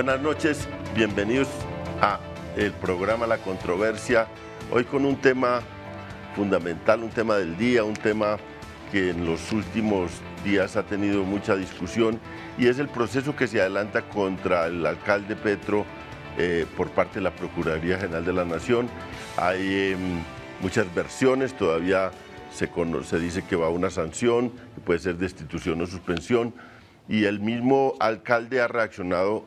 buenas noches, bienvenidos a el programa La Controversia, hoy con un tema fundamental, un tema del día, un tema que en los últimos días ha tenido mucha discusión y es el proceso que se adelanta contra el alcalde Petro por parte de la Procuraduría General de la Nación. Hay muchas versiones, todavía se dice que va a una sanción, que puede ser destitución o suspensión, y el mismo alcalde ha reaccionado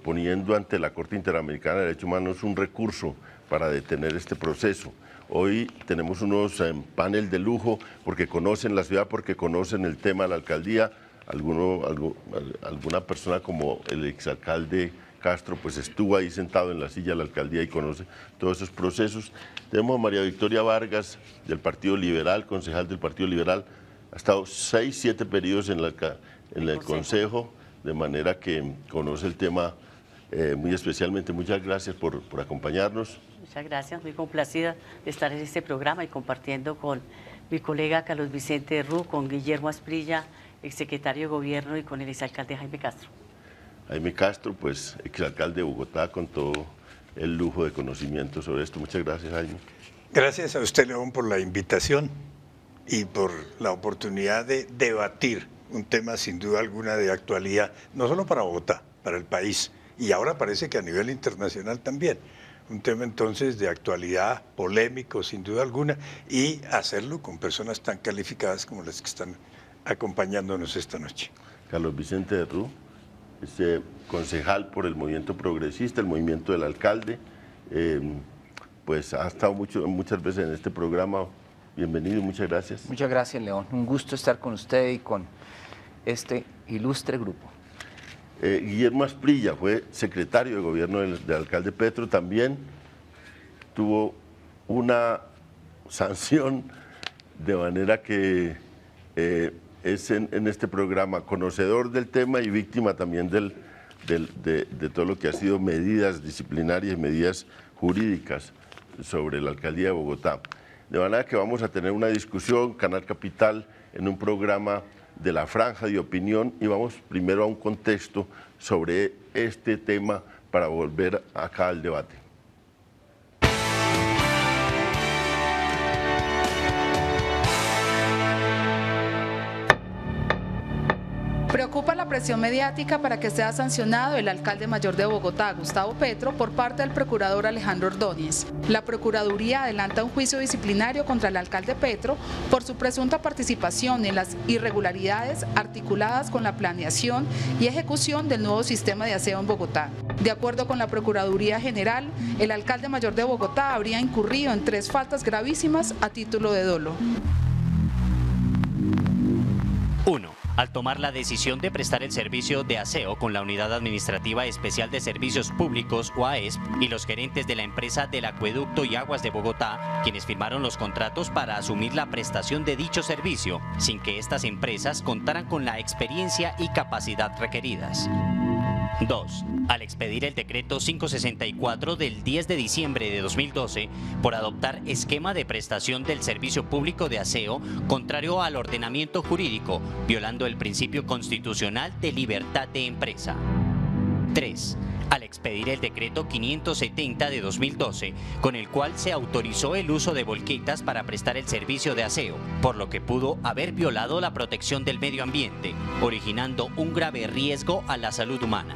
poniendo ante la Corte Interamericana de Derechos Humanos un recurso para detener este proceso. Hoy tenemos unos panel de lujo porque conocen la ciudad, porque conocen el tema de la alcaldía. Alguna persona como el exalcalde Castro pues estuvo ahí sentado en la silla de la alcaldía y conoce todos esos procesos. Tenemos a María Victoria Vargas del Partido Liberal, concejal del Partido Liberal. Ha estado 6-7 periodos en el Consejo, de manera que conoce el tema muy especialmente. Muchas gracias por acompañarnos. Muchas gracias, muy complacida de estar en este programa y compartiendo con mi colega Carlos Vicente Ru, con Guillermo Asprilla, exsecretario de Gobierno, y con el exalcalde Jaime Castro. Jaime Castro, pues exalcalde de Bogotá, con todo el lujo de conocimiento sobre esto. Muchas gracias, Jaime. Gracias a usted, León, por la invitación y por la oportunidad de debatir un tema sin duda alguna de actualidad, no solo para Bogotá, para el país, y ahora parece que a nivel internacional también. Un tema entonces de actualidad, polémico sin duda alguna, y hacerlo con personas tan calificadas como las que están acompañándonos esta noche. Carlos Vicente de Rú, concejal por el movimiento progresista, el movimiento del alcalde, pues ha estado muchas veces en este programa. Bienvenido, muchas gracias. Muchas gracias, León. Un gusto estar con usted y con este ilustre grupo. Guillermo Asprilla fue secretario de Gobierno del alcalde Petro, también tuvo una sanción, de manera que es en este programa conocedor del tema y víctima también de todo lo que ha sido medidas disciplinarias y medidas jurídicas sobre la alcaldía de Bogotá. De manera que vamos a tener una discusión, Canal Capital, en un programa de la franja de opinión, y vamos primero a un contexto sobre este tema para volver acá al debate. Preocupa la presión mediática para que sea sancionado el alcalde mayor de Bogotá, Gustavo Petro, por parte del procurador Alejandro Ordóñez. La Procuraduría adelanta un juicio disciplinario contra el alcalde Petro por su presunta participación en las irregularidades articuladas con la planeación y ejecución del nuevo sistema de aseo en Bogotá. De acuerdo con la Procuraduría General, el alcalde mayor de Bogotá habría incurrido en 3 faltas gravísimas a título de dolo. 1. Al tomar la decisión de prestar el servicio de aseo con la Unidad Administrativa Especial de Servicios Públicos, UAESP, y los gerentes de la empresa del Acueducto y Aguas de Bogotá, quienes firmaron los contratos para asumir la prestación de dicho servicio, sin que estas empresas contaran con la experiencia y capacidad requeridas. 2. Al expedir el decreto 564 del 10 de diciembre de 2012 por adoptar esquema de prestación del servicio público de aseo contrario al ordenamiento jurídico, violando el principio constitucional de libertad de empresa. 3. Al expedir el decreto 570 de 2012, con el cual se autorizó el uso de volquetas para prestar el servicio de aseo, por lo que pudo haber violado la protección del medio ambiente, originando un grave riesgo a la salud humana.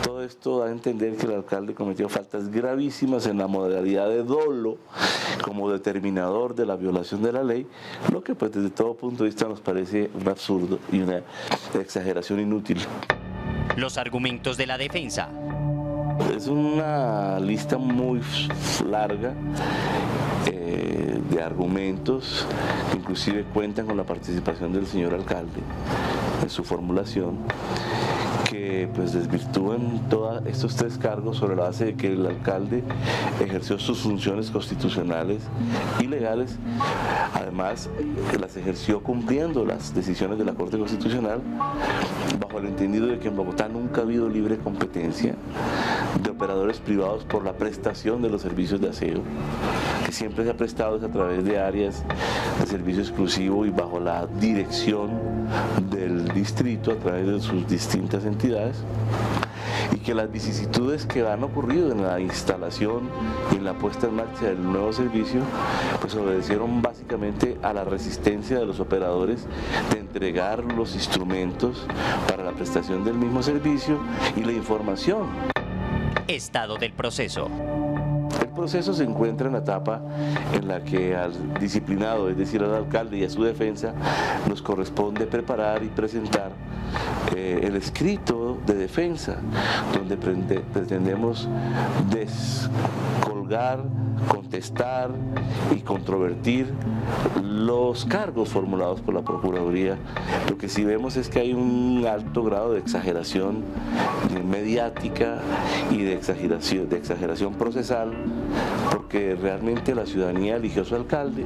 Todo esto da a entender que el alcalde cometió faltas gravísimas en la modalidad de dolo como determinador de la violación de la ley, lo que pues desde todo punto de vista nos parece un absurdo y una exageración inútil. Los argumentos de la defensa. Es una lista muy larga de argumentos que inclusive cuentan con la participación del señor alcalde en su formulación, que pues desvirtúan todos estos 3 cargos sobre la base de que el alcalde ejerció sus funciones constitucionales y legales, además las ejerció cumpliendo las decisiones de la Corte Constitucional, bajo el entendido de que en Bogotá nunca ha habido libre competencia de operadores privados por la prestación de los servicios de aseo, que siempre se ha prestado a través de áreas de servicio exclusivo y bajo la dirección del distrito a través de sus distintas entidades, y que las vicisitudes que han ocurrido en la instalación y en la puesta en marcha del nuevo servicio pues obedecieron básicamente a la resistencia de los operadores de entregar los instrumentos para la prestación del mismo servicio y la información. Estado del proceso. El proceso se encuentra en la etapa en la que al disciplinado, es decir, al alcalde y a su defensa, nos corresponde preparar y presentar el escrito de defensa, donde pretendemos descolgar, contestar y controvertir los cargos formulados por la Procuraduría. Lo que sí vemos es que hay un alto grado de exageración mediática y de exageración procesal, porque realmente la ciudadanía eligió a su alcalde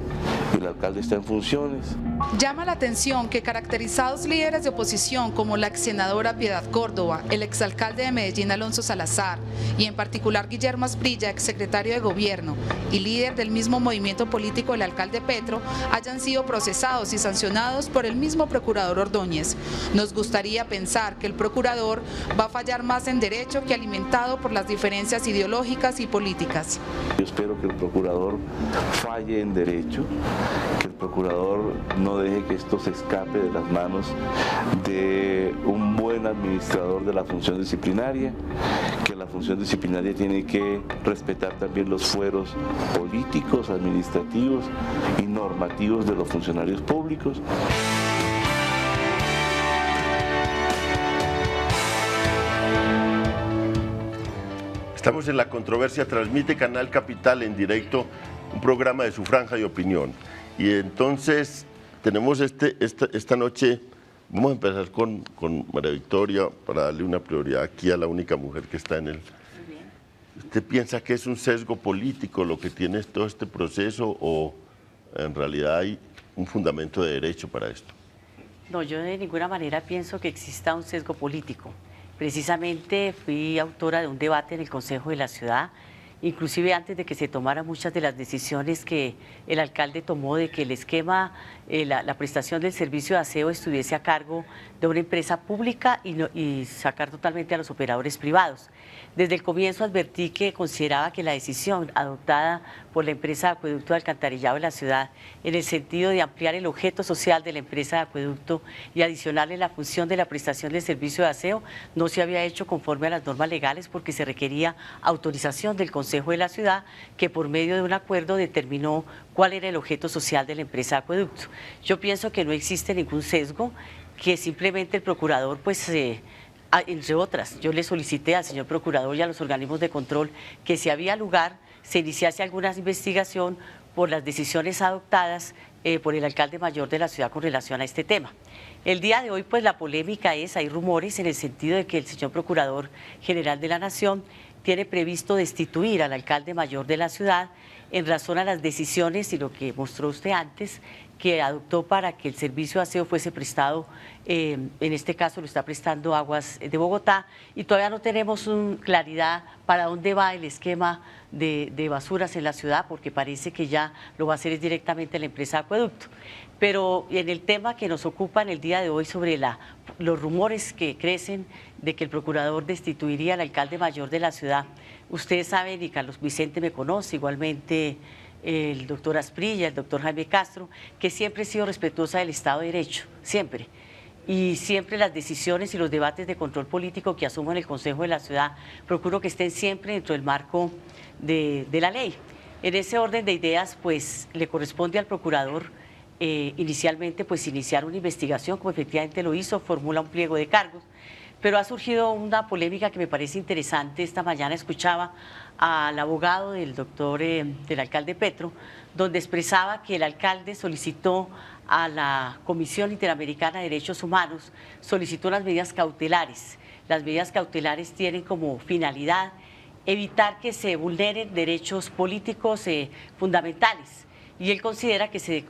y el alcalde está en funciones. Llama la atención que caracterizados líderes de oposición como la ex senadora Piedad Córdoba, el exalcalde de Medellín Alonso Salazar y en particular Guillermo Asprilla, exsecretario de Gobierno y líder del mismo movimiento político del alcalde Petro, hayan sido procesados y sancionados por el mismo procurador Ordóñez. Nos gustaría pensar que el procurador va a fallar más en derecho que alimentado por las diferencias ideológicas y políticas. Yo espero que el procurador falle en derecho, que el procurador no deje que esto se escape de las manos de un buen administrador de la función disciplinaria, que la función disciplinaria tiene que respetar también los fueros políticos, administrativos y normativos de los funcionarios públicos. Estamos en La Controversia, transmite Canal Capital en directo, un programa de su franja de opinión. Y entonces tenemos esta noche, vamos a empezar con María Victoria para darle una prioridad aquí a la única mujer que está en el... ¿Usted piensa que es un sesgo político lo que tiene todo este proceso o en realidad hay un fundamento de derecho para esto? No, yo de ninguna manera pienso que exista un sesgo político. Precisamente fui autora de un debate en el Consejo de la Ciudad, inclusive antes de que se tomaran muchas de las decisiones que el alcalde tomó de que el esquema, la prestación del servicio de aseo estuviese a cargo de una empresa pública y sacar totalmente a los operadores privados. Desde el comienzo advertí que consideraba que la decisión adoptada por la empresa de acueducto de alcantarillado de la ciudad en el sentido de ampliar el objeto social de la empresa de acueducto y adicionarle la función de la prestación del servicio de aseo no se había hecho conforme a las normas legales porque se requería autorización del Consejo de la Ciudad que por medio de un acuerdo determinó cuál era el objeto social de la empresa de acueducto. Yo pienso que no existe ningún sesgo, que simplemente el procurador pues... entre otras, yo le solicité al señor procurador y a los organismos de control que si había lugar se iniciase alguna investigación por las decisiones adoptadas por el alcalde mayor de la ciudad con relación a este tema. El día de hoy pues la polémica es, hay rumores en el sentido de que el señor procurador general de la Nación tiene previsto destituir al alcalde mayor de la ciudad en razón a las decisiones y lo que mostró usted antes, que adoptó para que el servicio de aseo fuese prestado, en este caso lo está prestando Aguas de Bogotá, y todavía no tenemos claridad para dónde va el esquema de basuras en la ciudad, porque parece que ya lo va a hacer directamente la empresa de acueducto. Pero en el tema que nos ocupa en el día de hoy sobre los rumores que crecen de que el procurador destituiría al alcalde mayor de la ciudad, ustedes saben, y Carlos Vicente me conoce, igualmente el doctor Asprilla, el doctor Jaime Castro, que siempre he sido respetuosa del Estado de Derecho, siempre. Y siempre las decisiones y los debates de control político que asumo en el Consejo de la Ciudad, procuro que estén siempre dentro del marco de la ley. En ese orden de ideas, pues le corresponde al procurador inicialmente pues iniciar una investigación, como efectivamente lo hizo, formula un pliego de cargos, pero ha surgido una polémica que me parece interesante. Esta mañana escuchaba al abogado del del alcalde Petro, donde expresaba que el alcalde solicitó a la Comisión Interamericana de Derechos Humanos, solicitó unas medidas cautelares. Las medidas cautelares tienen como finalidad evitar que se vulneren derechos políticos fundamentales, y él considera que se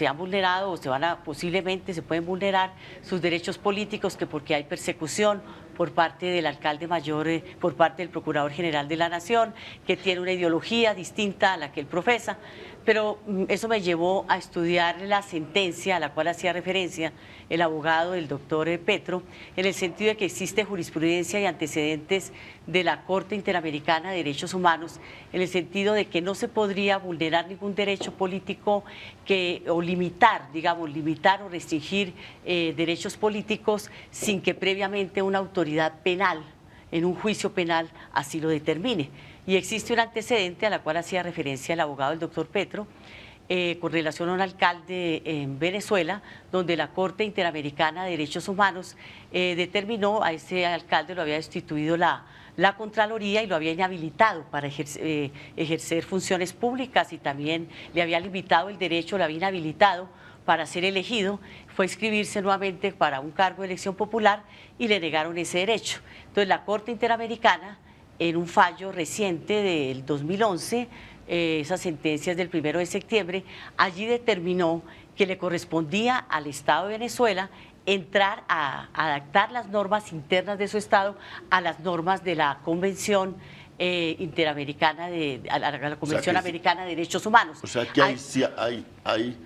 han vulnerado o posiblemente se pueden vulnerar sus derechos políticos, que porque hay persecución por parte del alcalde mayor, por parte del Procurador General de la Nación, que tiene una ideología distinta a la que él profesa. pero eso me llevó a estudiar la sentencia a la cual hacía referencia el abogado, el doctor Petro, en el sentido de que existe jurisprudencia y antecedentes de la Corte Interamericana de Derechos Humanos, en el sentido de que no se podría vulnerar ningún derecho político o limitar, digamos, limitar o restringir derechos políticos sin que previamente una autoridad penal, en un juicio penal, así lo determine. Y existe un antecedente a la cual hacía referencia el abogado, el doctor Petro, con relación a un alcalde en Venezuela, donde la Corte Interamericana de Derechos Humanos determinó a ese alcalde, lo había destituido la Contraloría y lo había inhabilitado para ejercer funciones públicas, y también le había limitado el derecho, le había inhabilitado para ser elegido, fue a inscribirse nuevamente para un cargo de elección popular y le negaron ese derecho. Entonces la Corte Interamericana, en un fallo reciente del 2011, esas sentencias del 1 de septiembre, allí determinó que le correspondía al Estado de Venezuela entrar a adaptar las normas internas de su Estado a las normas de la Convención Interamericana, a la Convención Americana de Derechos Humanos. O sea que hay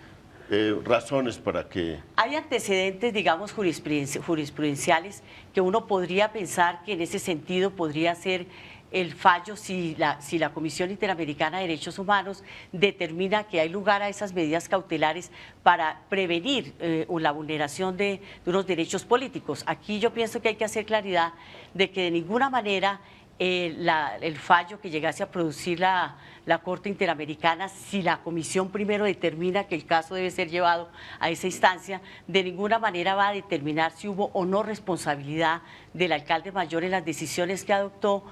razones para que... Hay antecedentes, digamos, jurisprudenciales que uno podría pensar que en ese sentido podría ser el fallo si la Comisión Interamericana de Derechos Humanos determina que hay lugar a esas medidas cautelares para prevenir la vulneración de unos derechos políticos. Aquí yo pienso que hay que hacer claridad de que de ninguna manera el fallo que llegase a producir la Corte Interamericana, si la Comisión primero determina que el caso debe ser llevado a esa instancia, de ninguna manera va a determinar si hubo o no responsabilidad del alcalde mayor en las decisiones que adoptó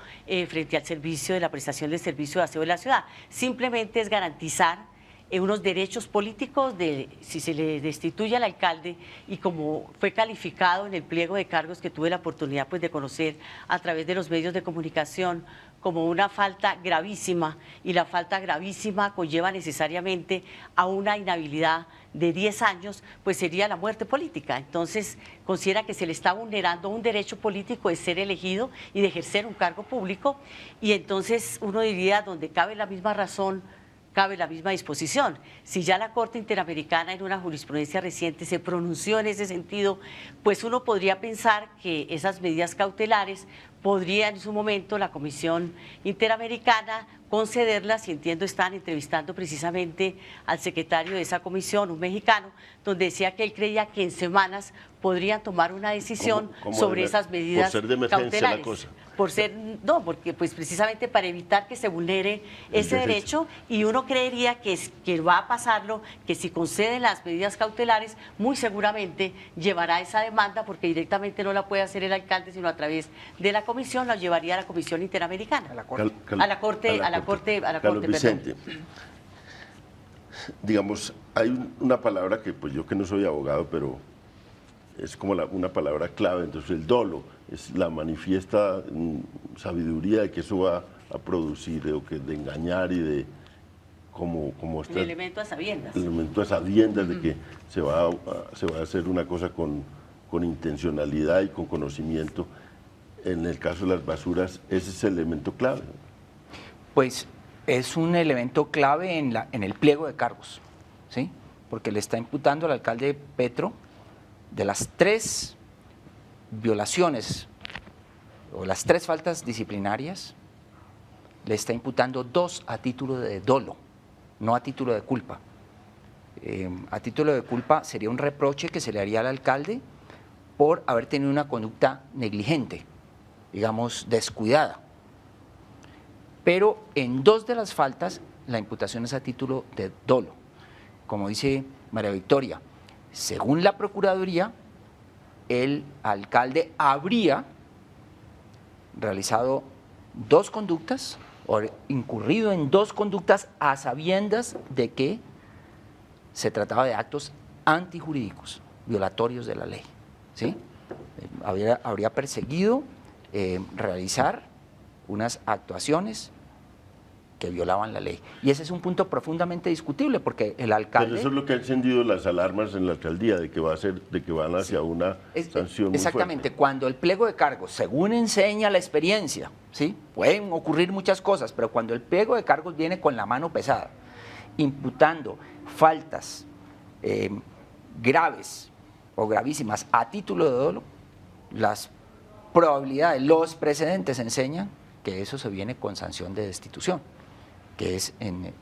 frente al servicio de la prestación de servicio de aseo de la ciudad. Simplemente es garantizar unos derechos políticos si se le destituye al alcalde, y como fue calificado en el pliego de cargos que tuve la oportunidad pues de conocer a través de los medios de comunicación como una falta gravísima, y la falta gravísima conlleva necesariamente a una inhabilidad de 10 años, pues sería la muerte política. Entonces considera que se le está vulnerando un derecho político de ser elegido y de ejercer un cargo público, y entonces uno diría, donde cabe la misma razón, cabe la misma disposición. Si ya la Corte Interamericana en una jurisprudencia reciente se pronunció en ese sentido, pues uno podría pensar que esas medidas cautelares podría en su momento la Comisión Interamericana concederlas, y entiendo están entrevistando precisamente al secretario de esa comisión, un mexicano, donde decía que él creía que en semanas podrían tomar una decisión sobre esas medidas por ser de emergencia cautelares. la cosa. No, porque pues precisamente para evitar que se vulnere ese derecho, y uno creería que va a pasarlo, que si conceden las medidas cautelares, muy seguramente llevará esa demanda, porque directamente no la puede hacer el alcalde, sino a través de la comisión, la llevaría a la Comisión Interamericana, a la Corte. Carlos Vicente, digamos, hay una palabra que, pues yo que no soy abogado, pero es como una palabra clave, entonces el dolo es la manifiesta sabiduría de que eso va a producir, de engañar y de como el elemento a sabiendas. El elemento a sabiendas de que se va a hacer una cosa con intencionalidad y con conocimiento. En el caso de las basuras, ese es el elemento clave. Pues es un elemento clave en el pliego de cargos, ¿sí? Porque le está imputando al alcalde Petro, de las 3 violaciones o las 3 faltas disciplinarias, le está imputando 2 a título de dolo, no a título de culpa. A título de culpa sería un reproche que se le haría al alcalde por haber tenido una conducta negligente, digamos descuidada. Pero en 2 de las faltas la imputación es a título de dolo. Como dice María Victoria, según la Procuraduría, el alcalde habría realizado 2 conductas o incurrido en 2 conductas a sabiendas de que se trataba de actos antijurídicos, violatorios de la ley, ¿sí? Habría perseguido realizar unas actuaciones que violaban la ley. Y ese es un punto profundamente discutible, porque el alcalde... Pero eso es lo que ha encendido las alarmas en la alcaldía, de que van hacia una sanción muy exactamente, fuerte. Cuando el pliego de cargos, según enseña la experiencia, ¿sí? Pueden ocurrir muchas cosas, pero cuando el pliego de cargos viene con la mano pesada imputando faltas graves o gravísimas a título de dolo, las probabilidades, los precedentes enseñan que eso se viene con sanción de destitución, que es en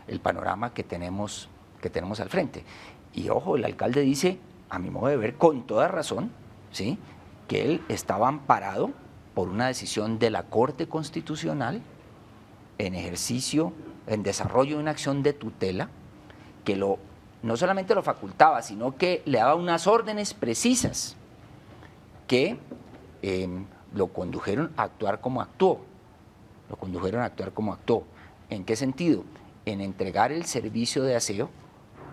el panorama que tenemos al frente. Y ojo, el alcalde dice, a mi modo de ver, con toda razón, ¿sí?, que él estaba amparado por una decisión de la Corte Constitucional en ejercicio, en desarrollo de una acción de tutela, que no solamente lo facultaba, sino que le daba unas órdenes precisas que lo condujeron a actuar como actuó. ¿En qué sentido? En entregar el servicio de aseo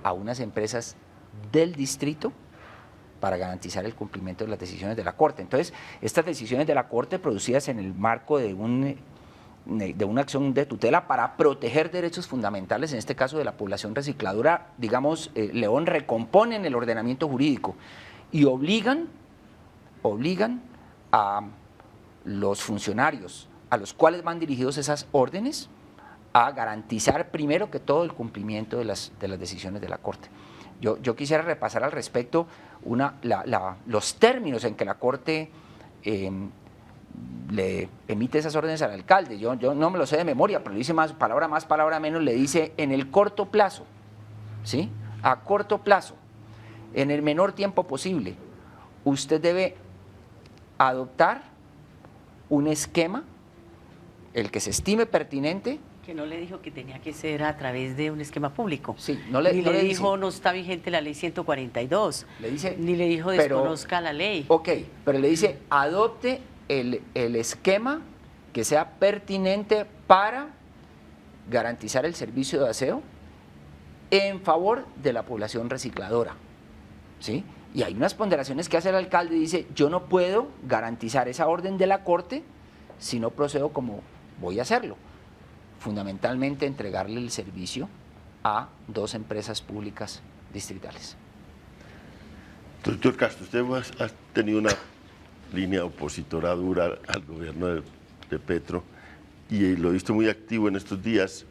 a unas empresas del distrito para garantizar el cumplimiento de las decisiones de la Corte. Entonces, estas decisiones de la Corte producidas en el marco de una acción de tutela para proteger derechos fundamentales, en este caso de la población recicladora, digamos, León, recomponen el ordenamiento jurídico y obligan a los funcionarios a los cuales van dirigidos esas órdenes a garantizar primero que todo el cumplimiento de las decisiones de la Corte. Yo quisiera repasar al respecto los términos en que la Corte le emite esas órdenes al alcalde. Yo no me lo sé de memoria, pero le dice más palabra menos, le dice en el corto plazo, ¿sí?, a corto plazo, en el menor tiempo posible, usted debe adoptar un esquema, el que se estime pertinente. Que no le dijo que tenía que ser a través de un esquema público. Sí, ni le dijo no está vigente la ley 142. Ni le dijo desconozca la ley. Ok, pero le dice adopte el esquema que sea pertinente para garantizar el servicio de aseo en favor de la población recicladora, ¿sí? Y hay unas ponderaciones que hace el alcalde, dice, yo no puedo garantizar esa orden de la Corte si no procedo como voy a hacerlo. Fundamentalmente entregarle el servicio a 2 empresas públicas distritales. Doctor Castro, usted ha tenido una línea opositora dura al gobierno de Petro y lo he visto muy activo en estos días.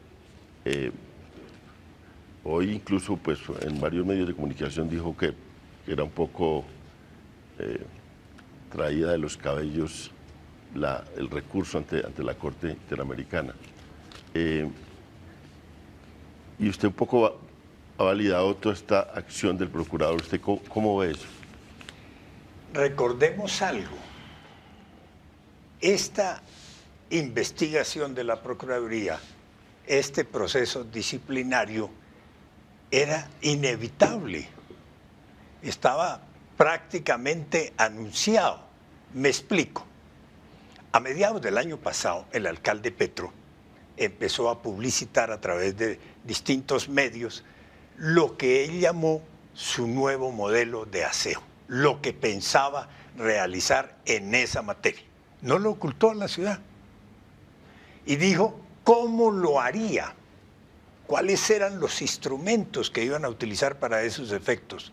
Hoy incluso pues, en varios medios de comunicación dijo que era un poco traída de los cabellos el recurso ante la Corte Interamericana. Y usted un poco ha validado toda esta acción del procurador. ¿Usted cómo ve eso? Recordemos algo. Esta investigación de la Procuraduría, este proceso disciplinario, era inevitable. Estaba prácticamente anunciado. Me explico. A mediados del año pasado, el alcalde Petro empezó a publicitar a través de distintos medios lo que él llamó su nuevo modelo de aseo, lo que pensaba realizar en esa materia. No lo ocultó a la ciudad. Y dijo cómo lo haría, cuáles eran los instrumentos que iban a utilizar para esos efectos.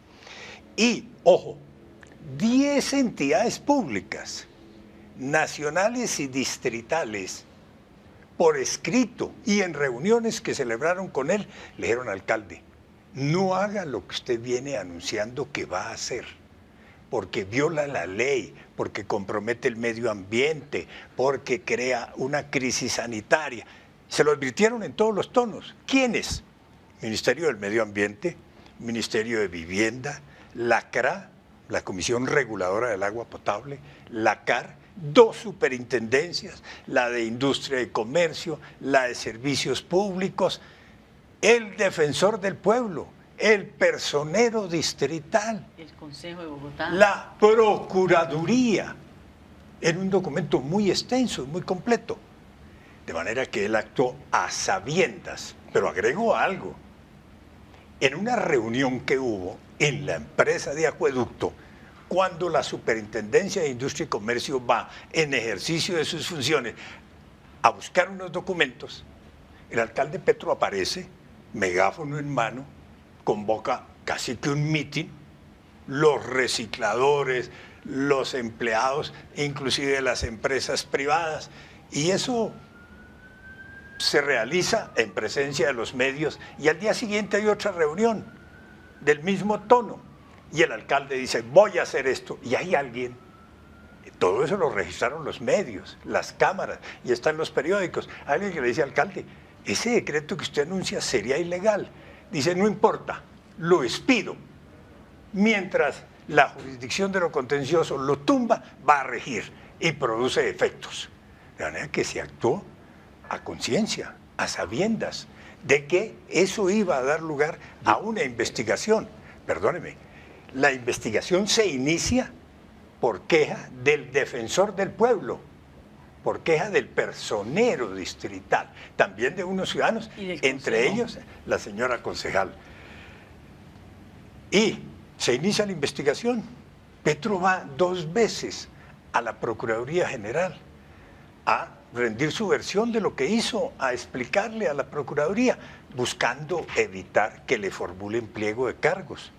Y, ojo, 10 entidades públicas, nacionales y distritales, por escrito y en reuniones que celebraron con él, le dijeron, alcalde, no haga lo que usted viene anunciando que va a hacer, porque viola la ley, porque compromete el medio ambiente, porque crea una crisis sanitaria. Se lo advirtieron en todos los tonos. ¿Quiénes? Ministerio del Medio Ambiente, Ministerio de Vivienda, la CRA, la Comisión Reguladora del Agua Potable, la CAR, 2 superintendencias, la de Industria y Comercio, la de Servicios Públicos, el Defensor del Pueblo, el Personero Distrital, el Consejo de Bogotá, la Procuraduría, en un documento muy extenso y muy completo. De manera que él actuó a sabiendas, pero agregó algo. En una reunión que hubo en la empresa de acueducto, cuando la Superintendencia de Industria y Comercio va en ejercicio de sus funciones a buscar unos documentos, el alcalde Petro aparece, megáfono en mano, convoca casi que un mitin, los recicladores, los empleados, inclusive las empresas privadas, y eso se realiza en presencia de los medios y al día siguiente hay otra reunión del mismo tono y el alcalde dice, voy a hacer esto, y hay alguien, todo eso lo registraron los medios, las cámaras, y está en los periódicos, alguien que le dice al alcalde, ese decreto que usted anuncia sería ilegal. Dice, no importa, lo expido, mientras la jurisdicción de lo contencioso lo tumba, va a regir y produce efectos. De manera que se actuó a conciencia, a sabiendas, de que eso iba a dar lugar a una investigación. Perdóneme, la investigación se inicia por queja del defensor del pueblo, por queja del personero distrital, también de unos ciudadanos, entre ellos la señora concejal. Y se inicia la investigación. Petro va 2 veces a la Procuraduría General a rendir su versión de lo que hizo, a explicarle a la Procuraduría, buscando evitar que le formulen pliego de cargos.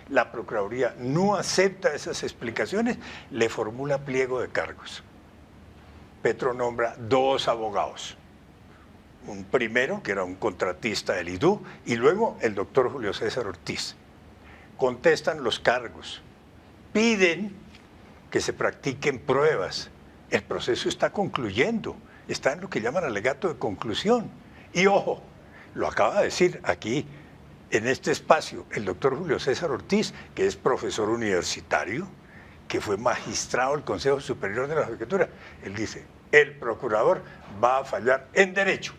La Procuraduría no acepta esas explicaciones, le formula pliego de cargos. Petro nombra 2 abogados. Un primero, que era un contratista del IDU, y luego el doctor Julio César Ortiz. Contestan los cargos, piden que se practiquen pruebas. El proceso está concluyendo, está en lo que llaman alegato de conclusión. Y ojo, lo acaba de decir aquí, en este espacio, el doctor Julio César Ortiz, que es profesor universitario, que fue magistrado del Consejo Superior de la Judicatura. Él dice, el procurador va a fallar en derecho.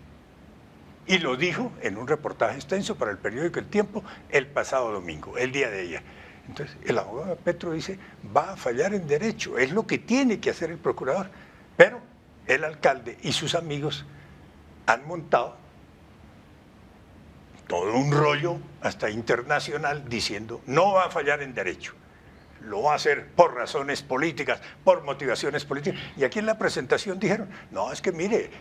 Y lo dijo en un reportaje extenso para el periódico El Tiempo el pasado domingo, el día de ayer. Entonces, el abogado Petro dice, va a fallar en derecho, es lo que tiene que hacer el procurador. Pero el alcalde y sus amigos han montado todo un rollo hasta internacional diciendo, no va a fallar en derecho. Lo va a hacer por razones políticas, por motivaciones políticas. Y aquí en la presentación dijeron, no, es que mire,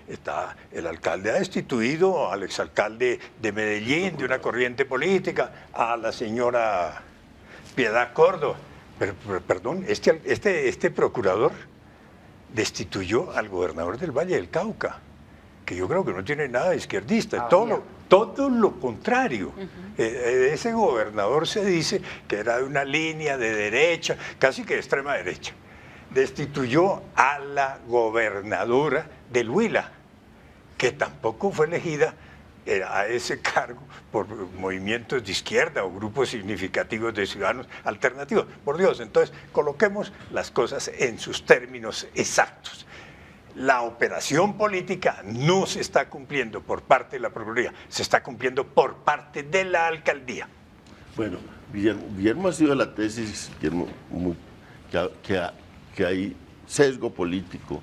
el alcalde ha destituido al exalcalde de Medellín de una corriente política, a la señora Piedad Córdoba. Pero perdón, este procurador destituyó al gobernador del Valle del Cauca, que yo creo que no tiene nada de izquierdista, todo lo contrario. Ese gobernador se dice que era de una línea de derecha, casi que de extrema derecha. Destituyó a la gobernadora del Huila, que tampoco fue elegida a ese cargo por movimientos de izquierda o grupos significativos de ciudadanos alternativos. Por Dios, entonces coloquemos las cosas en sus términos exactos. La operación política no se está cumpliendo por parte de la Procuraduría, se está cumpliendo por parte de la alcaldía. Bueno, Guillermo ha sido de la tesis, Guillermo, que hay sesgo político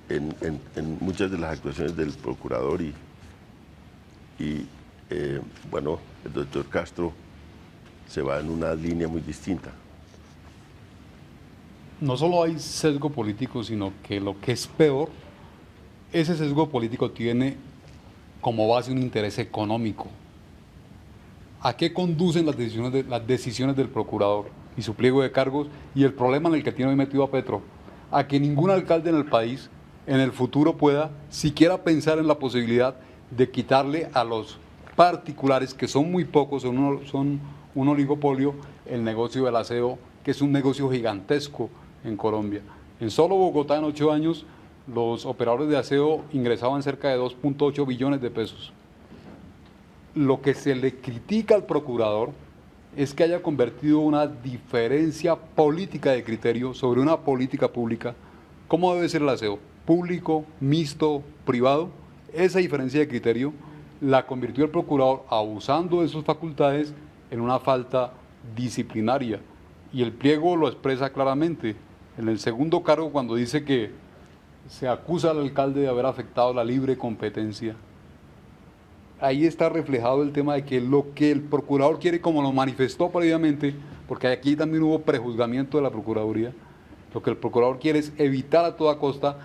en muchas de las actuaciones del procurador y bueno, el doctor Castro se va en una línea muy distinta. No solo hay sesgo político, sino que lo que es peor, ese sesgo político tiene como base un interés económico. ¿A qué conducen las decisiones del procurador y su pliego de cargos y el problema en el que tiene hoy metido a Petro? A que ningún alcalde en el país en el futuro pueda siquiera pensar en la posibilidad de quitarle a los particulares, que son muy pocos, son un oligopolio, el negocio del aseo, que es un negocio gigantesco en Colombia. En solo Bogotá, en 8 años, los operadores de aseo ingresaban cerca de 2.8 billones de pesos. Lo que se le critica al procurador es que haya convertido una diferencia política de criterio sobre una política pública. ¿Cómo debe ser el aseo? ¿Público, mixto, privado? Esa diferencia de criterio la convirtió el procurador, abusando de sus facultades, en una falta disciplinaria. Y el pliego lo expresa claramente. En el segundo cargo, cuando dice que se acusa al alcalde de haber afectado la libre competencia, ahí está reflejado el tema de que lo que el procurador quiere, como lo manifestó previamente, porque aquí también hubo prejuzgamiento de la Procuraduría, lo que el procurador quiere es evitar a toda costa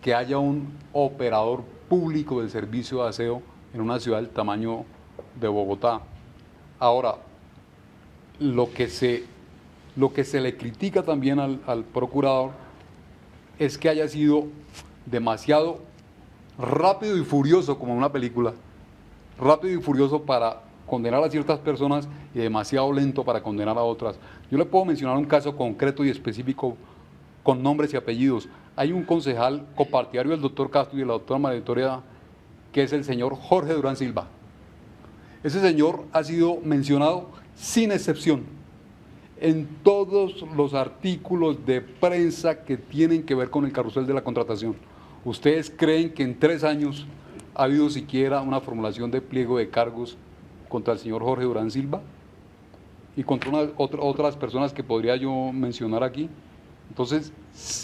que haya un operador público del servicio de aseo en una ciudad del tamaño de Bogotá. Ahora, lo que se le critica también al procurador es que haya sido demasiado rápido y furioso como una película, rápido y furioso para condenar a ciertas personas y demasiado lento para condenar a otras. Yo le puedo mencionar un caso concreto y específico con nombres y apellidos. Hay un concejal copartidario del doctor Castro y de la doctora María Victoria, que es el señor Jorge Durán Silva. Ese señor ha sido mencionado sin excepción en todos los artículos de prensa que tienen que ver con el carrusel de la contratación. ¿Ustedes creen que en 3 años ha habido siquiera una formulación de pliego de cargos contra el señor Jorge Durán Silva y contra otras personas que podría yo mencionar aquí? Entonces,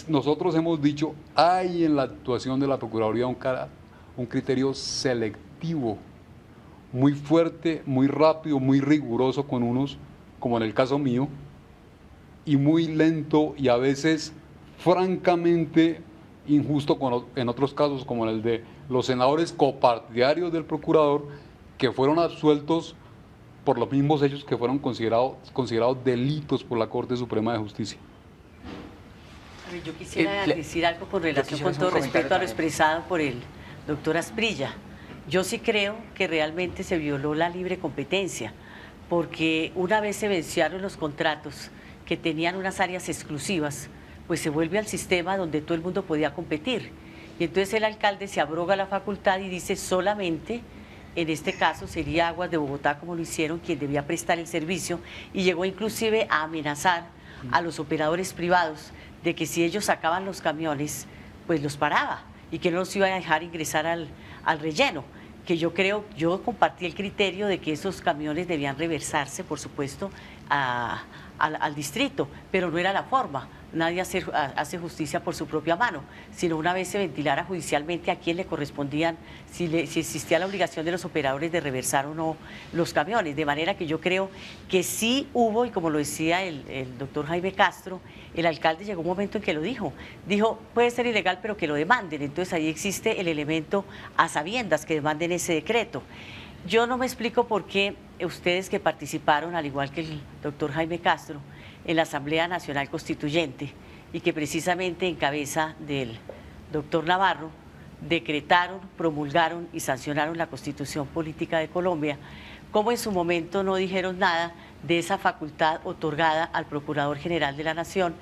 nosotros hemos dicho, hay en la actuación de la Procuraduría un criterio selectivo, muy fuerte, muy rápido, muy riguroso con unos, como en el caso mío, y muy lento y a veces francamente injusto en otros casos, como en el de los senadores copartidarios del procurador, que fueron absueltos por los mismos hechos que fueron considerados delitos por la Corte Suprema de Justicia. Yo quisiera decir algo con relación, con todo respeto a lo expresado por el doctor Asprilla. Yo sí creo que realmente se violó la libre competencia, porque una vez se vencieron los contratos que tenían unas áreas exclusivas, pues se vuelve al sistema donde todo el mundo podía competir. Y entonces el alcalde se abroga la facultad y dice solamente, en este caso sería Aguas de Bogotá, como lo hicieron, quien debía prestar el servicio, y llegó inclusive a amenazar a los operadores privados de que si ellos sacaban los camiones, pues los paraba y que no los iba a dejar ingresar al relleno. Que yo compartí el criterio de que esos camiones debían reversarse, por supuesto, al distrito, pero no era la forma. Nadie hace justicia por su propia mano, sino una vez se ventilara judicialmente a quién le correspondían, si existía la obligación de los operadores de reversar o no los camiones. De manera que yo creo que sí hubo, y como lo decía el doctor Jaime Castro, el alcalde llegó un momento en que lo dijo, puede ser ilegal pero que lo demanden. Entonces ahí existe el elemento a sabiendas que demanden ese decreto. Yo no me explico por qué ustedes que participaron, al igual que el doctor Jaime Castro, en la Asamblea Nacional Constituyente y que precisamente en cabeza del doctor Navarro decretaron, promulgaron y sancionaron la Constitución Política de Colombia, como en su momento no dijeron nada de esa facultad otorgada al Procurador General de la Nación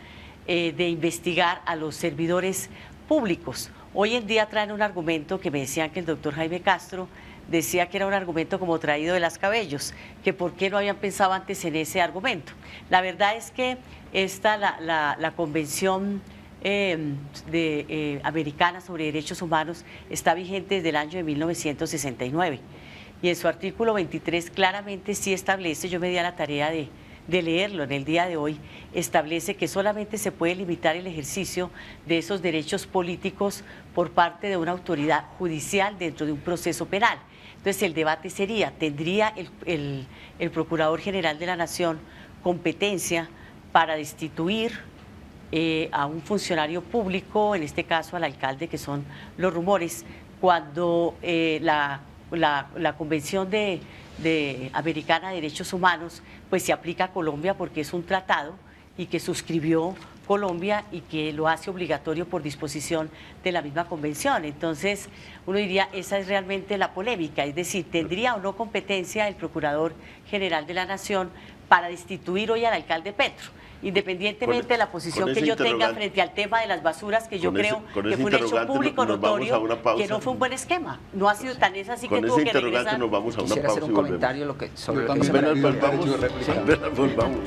de investigar a los servidores públicos. Hoy en día traen un argumento que me decían que el doctor Jaime Castro decía que era un argumento como traído de las cabellos, que por qué no habían pensado antes en ese argumento. La verdad es que la Convención Americana sobre Derechos Humanos está vigente desde el año de 1969 y en su artículo 23 claramente sí establece, yo me di a la tarea de leerlo en el día de hoy, establece que solamente se puede limitar el ejercicio de esos derechos políticos por parte de una autoridad judicial dentro de un proceso penal. Entonces el debate sería, ¿tendría el Procurador General de la Nación competencia para destituir a un funcionario público, en este caso al alcalde, que son los rumores, cuando la Convención Americana de Derechos Humanos pues se aplica a Colombia porque es un tratado y que suscribió Colombia y que lo hace obligatorio por disposición de la misma convención? Entonces uno diría, esa es realmente la polémica, es decir, ¿tendría o no competencia el Procurador General de la Nación para destituir hoy al alcalde Petro? Independientemente de la posición que yo tenga frente al tema de las basuras, que yo creo que fue un hecho público notorio, que no fue un buen esquema. No ha sido tan así que tuvo que regresar. Nos vamos a una Quisiera pausa hacer un comentario sobre lo que se volvamos.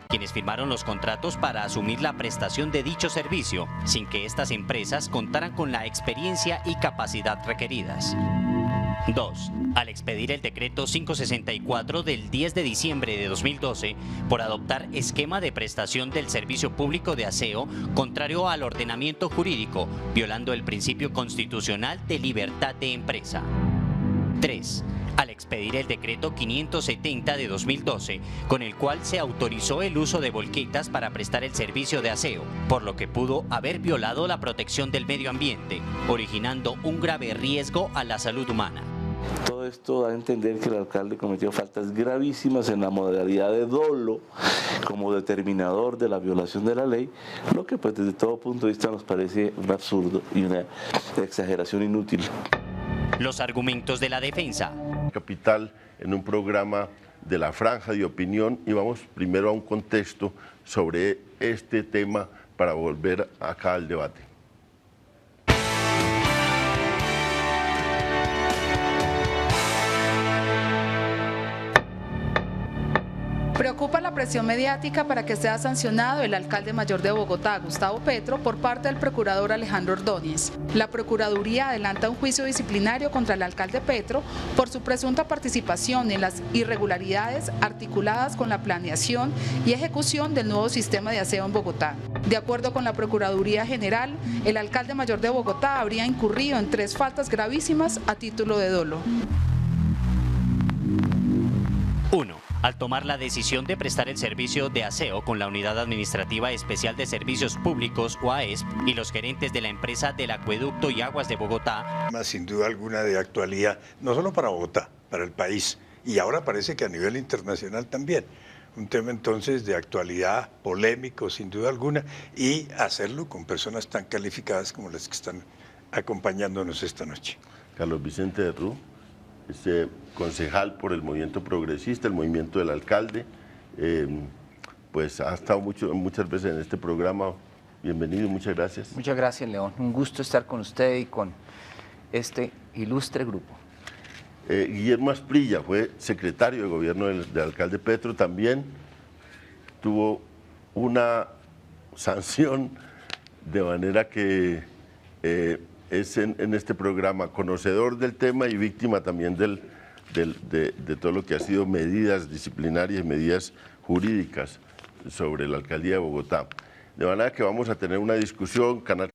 Quienes firmaron los contratos para asumir la prestación de dicho servicio, sin que estas empresas contaran con la experiencia y capacidad requeridas. 2. Al expedir el decreto 564 del 10 de diciembre de 2012 por adoptar esquema de prestación del servicio público de aseo contrario al ordenamiento jurídico, violando el principio constitucional de libertad de empresa. 3. Al expedir el decreto 570 de 2012, con el cual se autorizó el uso de volquetas para prestar el servicio de aseo, por lo que pudo haber violado la protección del medio ambiente, originando un grave riesgo a la salud humana. Todo esto da a entender que el alcalde cometió faltas gravísimas en la modalidad de dolo como determinador de la violación de la ley, lo que pues desde todo punto de vista nos parece un absurdo y una exageración inútil. Los argumentos de la defensa. Capital en un programa de la Franja de Opinión y vamos primero a un contexto sobre este tema para volver acá al debate. Preocupa la presión mediática para que sea sancionado el alcalde mayor de Bogotá, Gustavo Petro, por parte del procurador Alejandro Ordóñez. La Procuraduría adelanta un juicio disciplinario contra el alcalde Petro por su presunta participación en las irregularidades articuladas con la planeación y ejecución del nuevo sistema de aseo en Bogotá. De acuerdo con la Procuraduría General, el alcalde mayor de Bogotá habría incurrido en 3 faltas gravísimas a título de dolo. 1. Al tomar la decisión de prestar el servicio de aseo con la Unidad Administrativa Especial de Servicios Públicos o AESP y los gerentes de la empresa del Acueducto y Aguas de Bogotá. Sin duda alguna de actualidad, no solo para Bogotá, para el país, y ahora parece que a nivel internacional también. Un tema entonces de actualidad, polémico sin duda alguna, y hacerlo con personas tan calificadas como las que están acompañándonos esta noche. Carlos Vicente Rú, concejal por el movimiento progresista, el movimiento del alcalde, pues ha estado muchas veces en este programa. Bienvenido, muchas gracias. Muchas gracias, León. Un gusto estar con usted y con este ilustre grupo. Guillermo Asprilla fue secretario de gobierno del alcalde Petro, también tuvo una sanción, de manera que es en este programa conocedor del tema y víctima también de todo lo que ha sido medidas disciplinarias y medidas jurídicas sobre la alcaldía de Bogotá. De manera que vamos a tener una discusión. Canal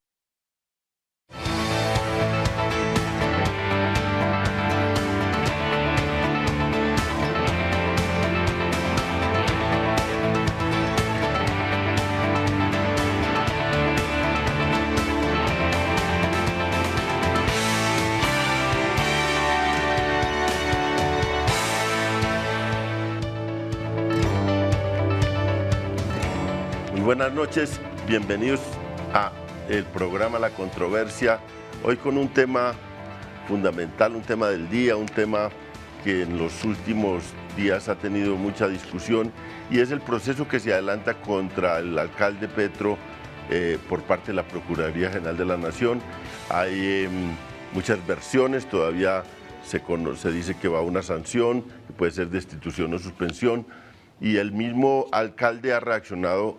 Buenas noches, bienvenidos a el programa La Controversia, hoy con un tema fundamental, un tema del día, un tema que en los últimos días ha tenido mucha discusión y es el proceso que se adelanta contra el alcalde Petro por parte de la Procuraduría General de la Nación. Hay muchas versiones, todavía se dice que va a una sanción, que puede ser destitución o suspensión. Y el mismo alcalde ha reaccionado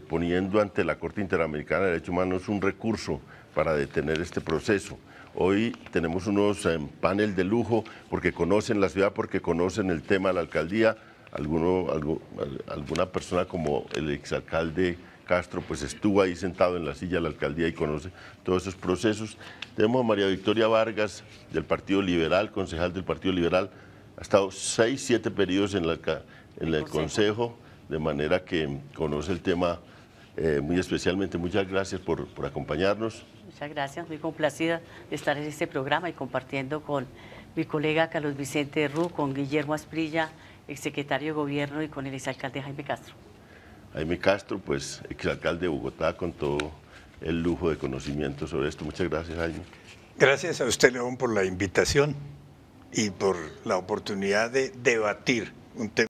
poniendo ante la Corte Interamericana de Derechos Humanos un recurso para detener este proceso. Hoy tenemos unos panel de lujo porque conocen la ciudad, porque conocen el tema de la alcaldía. Alguna persona como el exalcalde Castro pues estuvo ahí sentado en la silla de la alcaldía y conoce todos esos procesos. Tenemos a María Victoria Vargas del Partido Liberal, concejal del Partido Liberal. Ha estado 6, 7 periodos en el Consejo, de manera que conoce el tema muy especialmente. Muchas gracias por acompañarnos. Muchas gracias, muy complacida de estar en este programa y compartiendo con mi colega Carlos Vicente Rú, con Guillermo Asprilla, exsecretario de Gobierno, y con el exalcalde Jaime Castro. Jaime Castro, pues exalcalde de Bogotá, con todo el lujo de conocimiento sobre esto. Muchas gracias, Jaime. Gracias a usted, León, por la invitación y por la oportunidad de debatir un tema.